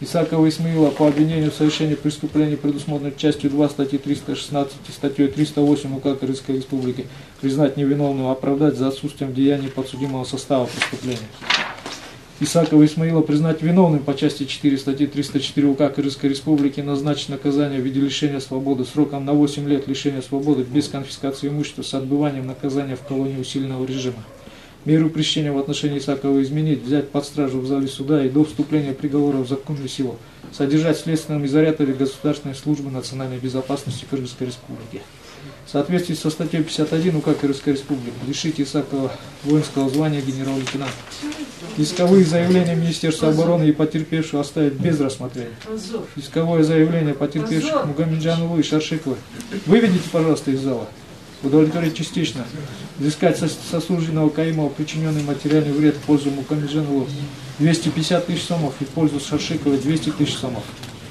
Исакова Исмаила по обвинению в совершении преступлений, предусмотренных частью 2 статьи 316 и статьей 308 УК Кыргызской Республики, признать невиновным, оправдать за отсутствием деяний подсудимого состава преступления. Исакова Исмаила признать виновным по части 4 статьи 304 УК Кыргызской Республики, назначить наказание в виде лишения свободы сроком на 8 лет лишения свободы без конфискации имущества с отбыванием наказания в колонии усиленного режима. Меру пресечения в отношении Исакова изменить, взять под стражу в зале суда и до вступления приговора в законную силу, содержать в следственном изоляторе Государственной службы национальной безопасности Кыргызской Республики. В соответствии со статьей 51 УК Кыргызской Республики лишить Исакова воинского звания генерал-лейтенанта. Исковые заявления Министерства обороны и потерпевшего оставить без рассмотрения. Исковое заявление потерпевших Мугамеджанову и Шаршиковой выведите, пожалуйста, из зала. Удовлетворить частично. Взыскать со служебного Каимова причиненный материальный вред в пользу Мукамеджанову 250 тысяч сомов и в пользу Шаршиковой 200 тысяч сомов.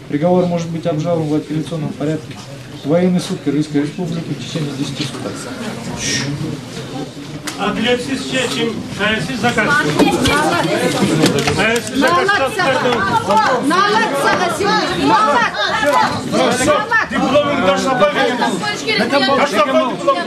Приговор может быть обжалован в апелляционном порядке. Военный суд Кыргызской Республики в течение 10 суток. Adliyetsiz şey için hayalsiz zakaz. Hayalsiz zakaz. Nalat. Diplomunu taşlapa verin. Taşlapa diplomu.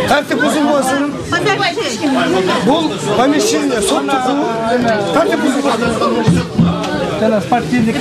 Tertip bozulmasın. Bu помещение соттуку tertip bozulmasın. Teraz partiydik.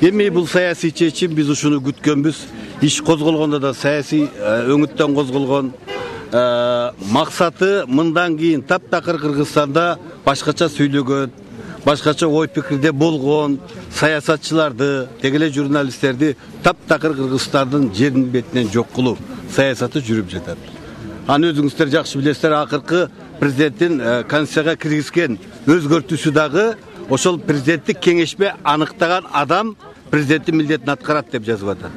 Эми бул саясий чечим, биз ушуну күткөнбүз. Иш козголгондо да саясий өңүттөн козголгон. Максаты мындан кийин таптакыр Кыргызстанда башкача сүйлөгөн, башкача ой пикирде болгон саясатчыларды, тегеле журналисттерди таптакыр Кыргызстандын жеринин бетинен жок кылуу саясаты жүрүп жатат. Аны өзүңүздөр жакшы билесиздер, акыркы президенттин конституцияга киргизген өзгөртүүсү дагы ошол президенттик кеңешме аныктаган адам президенттин милдетин аткарат деп жазып атат.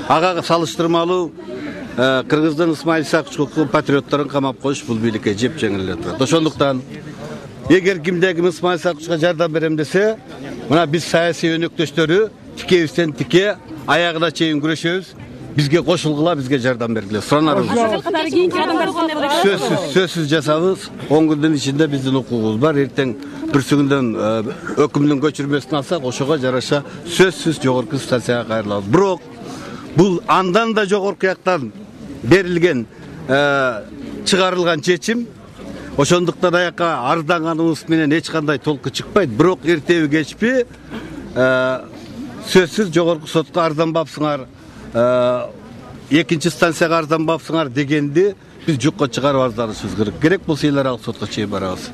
Ага салыштырмалуу Кыргыздын Исмаил Сакчуков патриотторун камап коюш бул бийликке жеп жеңиле турат. Ошондуктан эгер кимде-ким Исмаил Сакчуковго жардам берем десе, мына биз саясий өнөктөштөрү тикебизден тике аягына чейин күрөшөбүз. Бизге кошулгула, бизге жардам бергиле. Суранарыбыз. Сөзсүз жасабыз. 10 күндүн ичинде биздин укугубуз бар. Эртең бүрсүгүндөн өкүмдүн көчүрмөсүн алсак, ошого жараша сөзсүз жогорку станцияга кайрылабыз. Бирок бул андан да жогорку жактан берилген чыгарылган чечим. Ошондуктан аякка арызданганыбыз менен эч кандай толку чыкпайт. Бирок эртеби кечпи сөзсүз жогорку сотко арызданбапсыңар, экинчи станцияга арызданбапсыңар дегенди биз жукка чыгарып арызданышыбыз керек. Керек болсо эл аралык сотко чейин барабыз.